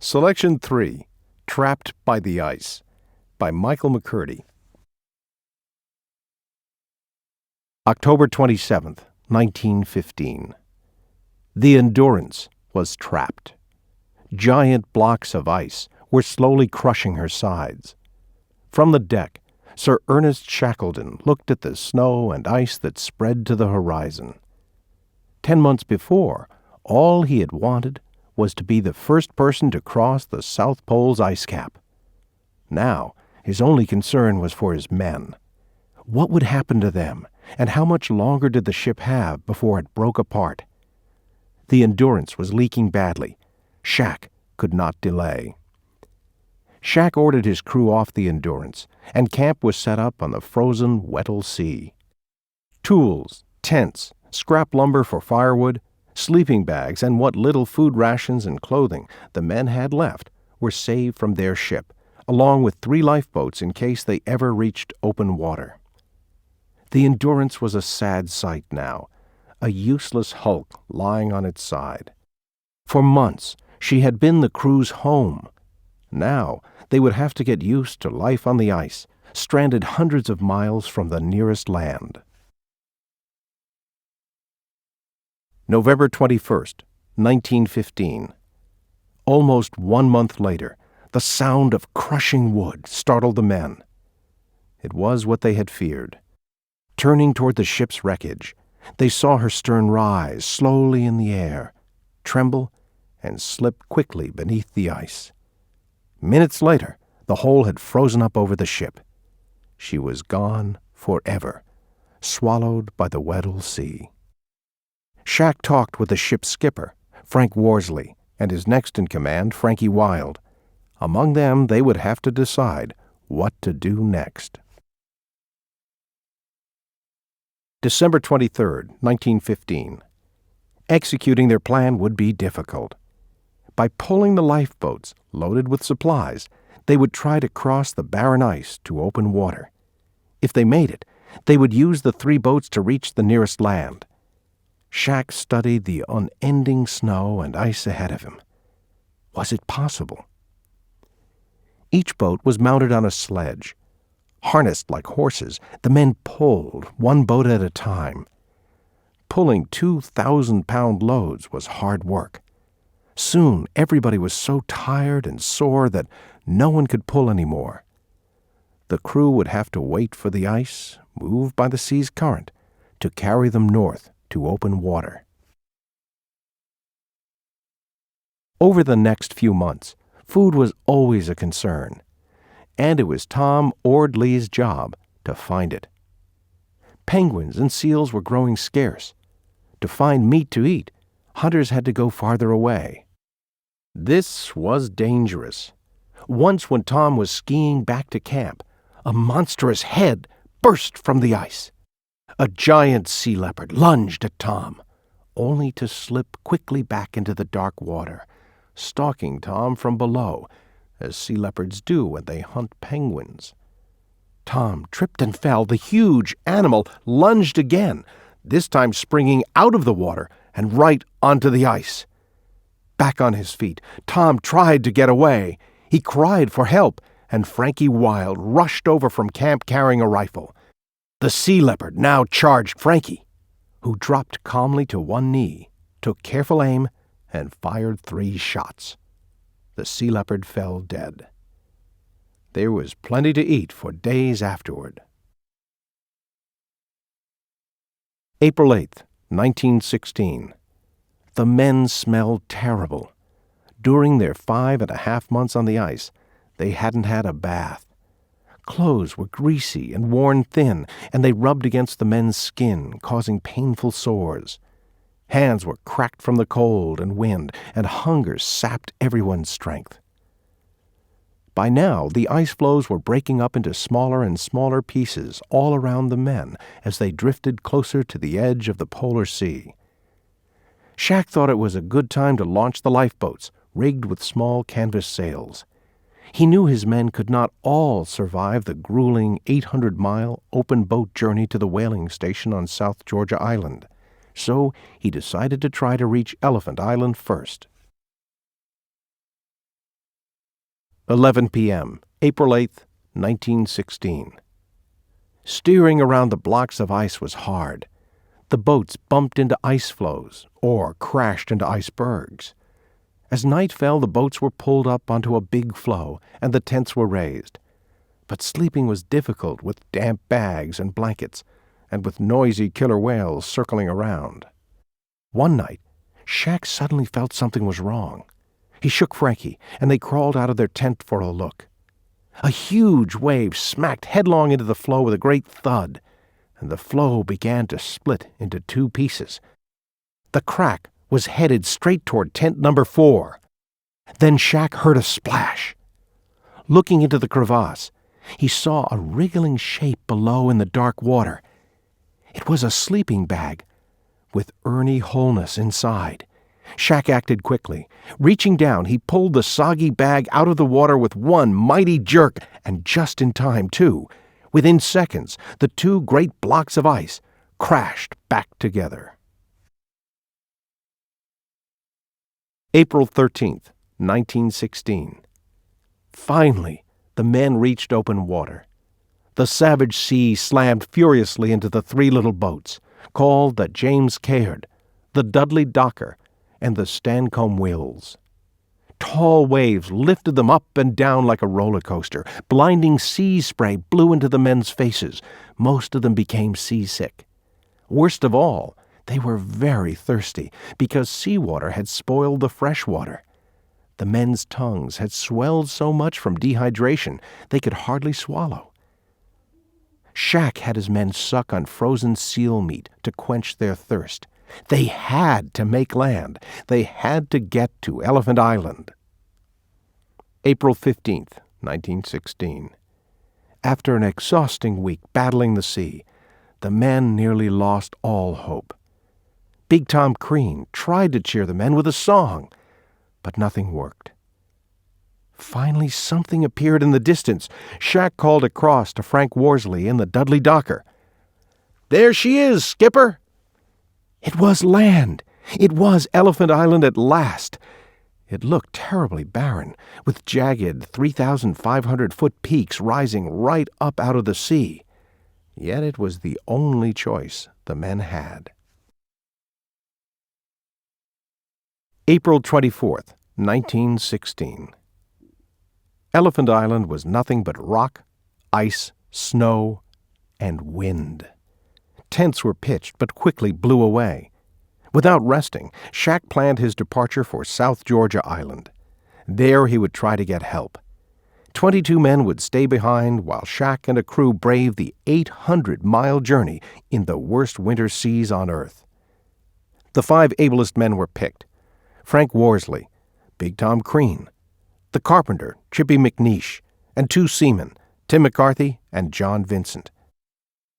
Selection 3, Trapped by the Ice, by Michael McCurdy. October 27th, 1915. The Endurance was trapped. Giant blocks of ice were slowly crushing her sides. From the deck, Sir Ernest Shackleton looked at the snow and ice that spread to the horizon. 10 months before, all he had wanted was to be the first person to cross the South Pole's ice cap. Now, his only concern was for his men. What would happen to them, and how much longer did the ship have before it broke apart? The Endurance was leaking badly. Shack could not delay. Shack ordered his crew off the Endurance, and camp was set up on the frozen Weddell Sea. Tools, tents, scrap lumber for firewood, sleeping bags, and what little food rations and clothing the men had left were saved from their ship, along with 3 lifeboats in case they ever reached open water. The Endurance was a sad sight now, a useless hulk lying on its side. For months, she had been the crew's home. Now, they would have to get used to life on the ice, stranded hundreds of miles from the nearest land. November 21st, 1915. Almost 1 month later, the sound of crushing wood startled the men. It was what they had feared. Turning toward the ship's wreckage, they saw her stern rise slowly in the air, tremble, and slip quickly beneath the ice. Minutes later, the hole had frozen up over the ship. She was gone forever, swallowed by the Weddell Sea. Shack talked with the ship's skipper, Frank Worsley, and his next-in-command, Frankie Wild. Among them, they would have to decide what to do next. December 23rd, 1915. Executing their plan would be difficult. By pulling the lifeboats, loaded with supplies, they would try to cross the barren ice to open water. If they made it, they would use the 3 boats to reach the nearest land. Shack studied the unending snow and ice ahead of him. Was it possible? Each boat was mounted on a sledge. Harnessed like horses, the men pulled, 1 boat at a time. Pulling 2,000-pound loads was hard work. Soon, everybody was so tired and sore that no one could pull anymore. The crew would have to wait for the ice, moved by the sea's current, to carry them north to open water. Over the next few months, food was always a concern, and it was Tom Ord-Lee's job to find it. Penguins and seals were growing scarce. To find meat to eat, hunters had to go farther away. This was dangerous. Once when Tom was skiing back to camp, a monstrous head burst from the ice. A giant sea leopard lunged at Tom, only to slip quickly back into the dark water, stalking Tom from below, as sea leopards do when they hunt penguins. Tom tripped and fell. The huge animal lunged again, this time springing out of the water and right onto the ice. Back on his feet, Tom tried to get away. He cried for help, and Frankie Wild rushed over from camp carrying a rifle. The sea leopard now charged Frankie, who dropped calmly to 1 knee, took careful aim, and fired 3 shots. The sea leopard fell dead. There was plenty to eat for days afterward. April 8th, 1916. The men smelled terrible. During their 5.5 months on the ice, they hadn't had a bath. Clothes were greasy and worn thin, and they rubbed against the men's skin, causing painful sores. Hands were cracked from the cold and wind, and hunger sapped everyone's strength. By now, the ice floes were breaking up into smaller and smaller pieces all around the men as they drifted closer to the edge of the polar sea. Shack thought it was a good time to launch the lifeboats, rigged with small canvas sails. He knew his men could not all survive the grueling 800-mile open-boat journey to the whaling station on South Georgia Island, so he decided to try to reach Elephant Island first. 11 p.m., April 8th, 1916. Steering around the blocks of ice was hard. The boats bumped into ice floes or crashed into icebergs. As night fell, the boats were pulled up onto a big floe and the tents were raised. But sleeping was difficult with damp bags and blankets, and with noisy killer whales circling around. One night, Shack suddenly felt something was wrong. He shook Frankie, and they crawled out of their tent for a look. A huge wave smacked headlong into the floe with a great thud, and the floe began to split into two pieces. The crack was headed straight toward tent number 4. Then Shack heard a splash. Looking into the crevasse, he saw a wriggling shape below in the dark water. It was a sleeping bag with Ernie Holness inside. Shack acted quickly. Reaching down, he pulled the soggy bag out of the water with one mighty jerk, and just in time, too. Within seconds, the two great blocks of ice crashed back together. April 13th, 1916. Finally, the men reached open water. The savage sea slammed furiously into the 3 little boats, called the James Caird, the Dudley Docker, and the Stancomb Wills. Tall waves lifted them up and down like a roller coaster. Blinding sea spray blew into the men's faces. Most of them became seasick. Worst of all, they were very thirsty because seawater had spoiled the fresh water. The men's tongues had swelled so much from dehydration they could hardly swallow. Shack had his men suck on frozen seal meat to quench their thirst. They had to make land. They had to get to Elephant Island. April 15th, 1916. After an exhausting week battling the sea, the men nearly lost all hope. Big Tom Crean tried to cheer the men with a song, but nothing worked. Finally, something appeared in the distance. Shack called across to Frank Worsley in the Dudley Docker. "There she is, skipper!" It was land. It was Elephant Island at last. It looked terribly barren, with jagged 3,500-foot peaks rising right up out of the sea. Yet it was the only choice the men had. April 24th, 1916. Elephant Island was nothing but rock, ice, snow, and wind. Tents were pitched but quickly blew away. Without resting, Shack planned his departure for South Georgia Island. There he would try to get help. 22 men would stay behind while Shack and a crew braved the 800-mile journey in the worst winter seas on Earth. The 5 ablest men were picked: Frank Worsley, Big Tom Crean, the carpenter, Chippy McNeish, and 2 seamen, Tim McCarthy and John Vincent.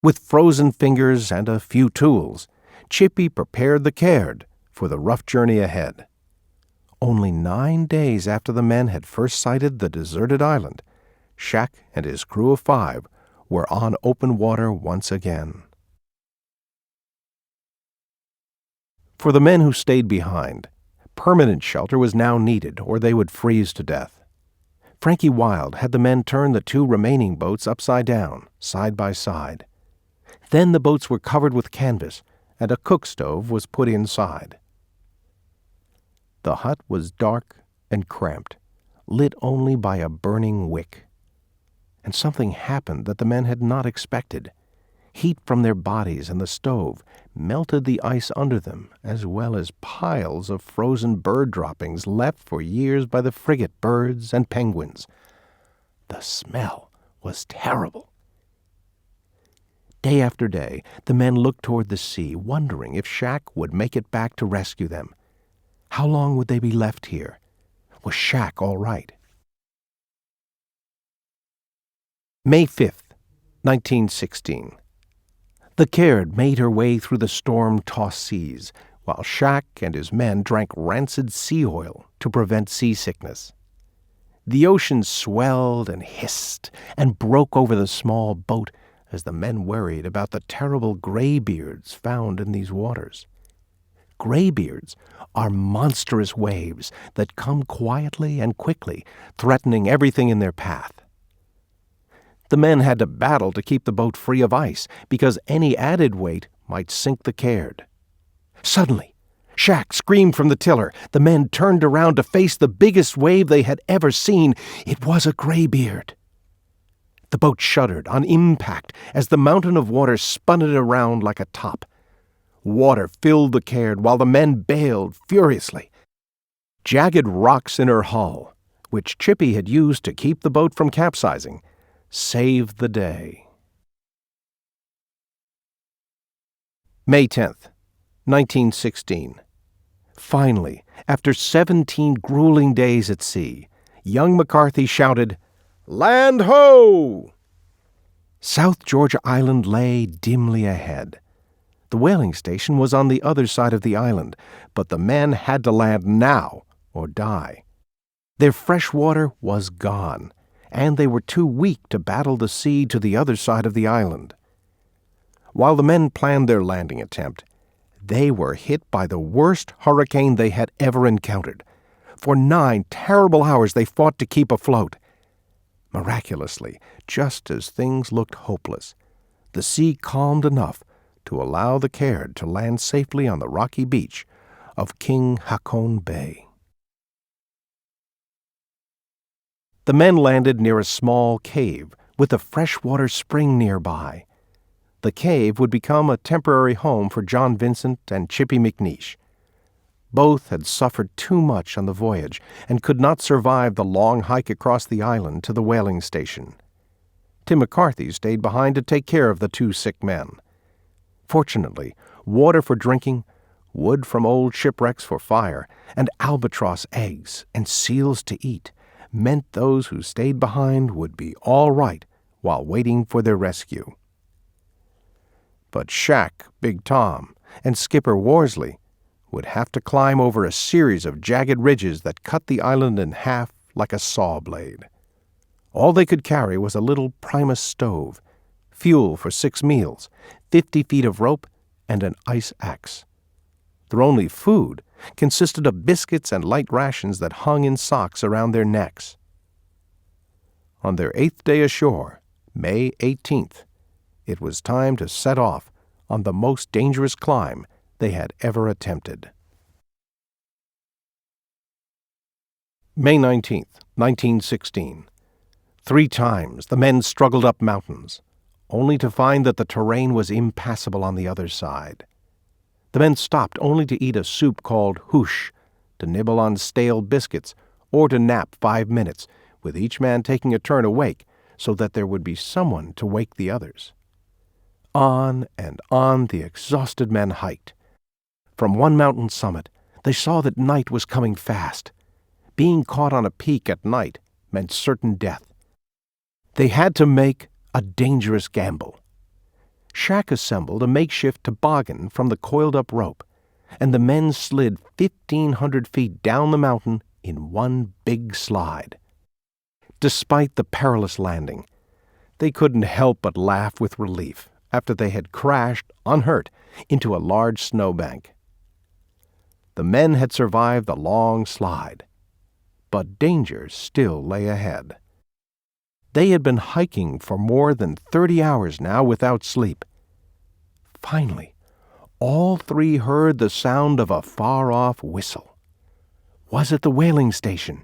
With frozen fingers and a few tools, Chippy prepared the Caird for the rough journey ahead. Only 9 days after the men had first sighted the deserted island, Shack and his crew of 5 were on open water once again. For the men who stayed behind, permanent shelter was now needed, or they would freeze to death. Frankie Wild had the men turn the 2 remaining boats upside down, side by side. Then the boats were covered with canvas, and a cook stove was put inside. The hut was dark and cramped, lit only by a burning wick. And something happened that the men had not expected. Heat from their bodies and the stove melted the ice under them, as well as piles of frozen bird droppings left for years by the frigate birds and penguins. The smell was terrible. Day after day, the men looked toward the sea, wondering if Shack would make it back to rescue them. How long would they be left here? Was Shack all right? May 5th, 1916. The Caird made her way through the storm-tossed seas, while Shack and his men drank rancid sea oil to prevent seasickness. The ocean swelled and hissed and broke over the small boat as the men worried about the terrible graybeards found in these waters. Graybeards are monstrous waves that come quietly and quickly, threatening everything in their path. The men had to battle to keep the boat free of ice, because any added weight might sink the Caird. Suddenly, Shack screamed from the tiller. The men turned around to face the biggest wave they had ever seen. It was a graybeard. The boat shuddered on impact as the mountain of water spun it around like a top. Water filled the Caird while the men bailed furiously. Jagged rocks in her hull, which Chippy had used to keep the boat from capsizing, saved the day. May 10th, 1916. Finally, after 17 grueling days at sea, young McCarthy shouted, "Land ho!" South Georgia Island lay dimly ahead. The whaling station was on the other side of the island, but the men had to land now or die. Their fresh water was gone, and they were too weak to battle the sea to the other side of the island. While the men planned their landing attempt, they were hit by the worst hurricane they had ever encountered. For 9 terrible hours they fought to keep afloat. Miraculously, just as things looked hopeless, the sea calmed enough to allow the Caird to land safely on the rocky beach of King Haakon Bay. The men landed near a small cave with a freshwater spring nearby. The cave would become a temporary home for John Vincent and Chippy McNeish. Both had suffered too much on the voyage and could not survive the long hike across the island to the whaling station. Tim McCarthy stayed behind to take care of the 2 sick men. Fortunately, water for drinking, wood from old shipwrecks for fire, and albatross eggs and seals to eat meant those who stayed behind would be all right while waiting for their rescue. But Shack, Big Tom, and Skipper Worsley would have to climb over a series of jagged ridges that cut the island in half like a saw blade. All they could carry was a little Primus stove, fuel for 6 meals, 50 feet of rope, and an ice axe. Their only food consisted of biscuits and light rations that hung in socks around their necks. On their 8th day ashore, May 18th, it was time to set off on the most dangerous climb they had ever attempted. May 19th, 1916. 3 times the men struggled up mountains, only to find that the terrain was impassable on the other side. The men stopped only to eat a soup called hoosh, to nibble on stale biscuits, or to nap 5 minutes, with each man taking a turn awake so that there would be someone to wake the others. On and on the exhausted men hiked. From one mountain summit, they saw that night was coming fast. Being caught on a peak at night meant certain death. They had to make a dangerous gamble. Shack assembled a makeshift toboggan from the coiled-up rope, and the men slid 1,500 feet down the mountain in one big slide. Despite the perilous landing, they couldn't help but laugh with relief after they had crashed, unhurt, into a large snowbank. The men had survived the long slide, but danger still lay ahead. They had been hiking for more than 30 hours now without sleep. Finally, all 3 heard the sound of a far-off whistle. Was it the whaling station?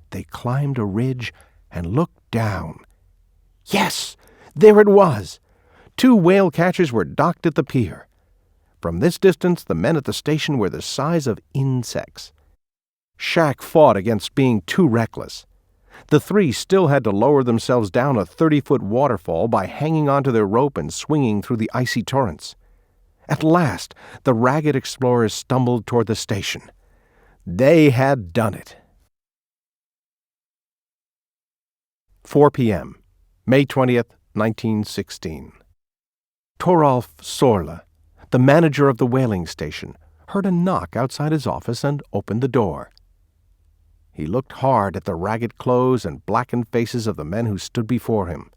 They climbed a ridge and looked down. Yes, there it was! 2 whale catchers were docked at the pier. From this distance, the men at the station were the size of insects. Shack fought against being too reckless. The 3 still had to lower themselves down a 30-foot waterfall by hanging onto their rope and swinging through the icy torrents. At last, the ragged explorers stumbled toward the station. They had done it. 4 p.m., May 20th, 1916. Toralf Sorla, the manager of the whaling station, heard a knock outside his office and opened the door. He looked hard at the ragged clothes and blackened faces of the men who stood before him.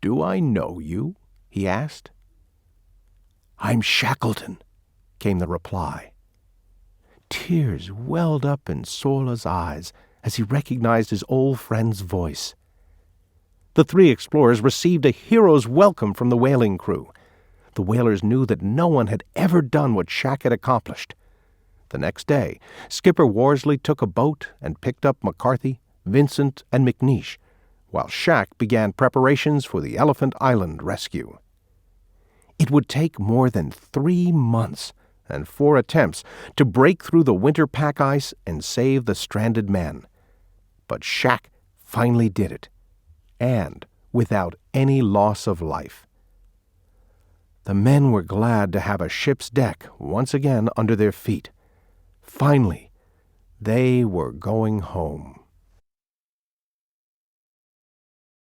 "Do I know you?" he asked. "I'm Shackleton," came the reply. Tears welled up in Sorla's eyes as he recognized his old friend's voice. The three explorers received a hero's welcome from the whaling crew. The whalers knew that no one had ever done what Shack had accomplished. The next day, Skipper Worsley took a boat and picked up McCarthy, Vincent, and McNeish, while Shack began preparations for the Elephant Island rescue. It would take more than 3 months and 4 attempts to break through the winter pack ice and save the stranded men. But Shack finally did it, and without any loss of life. The men were glad to have a ship's deck once again under their feet. Finally, they were going home.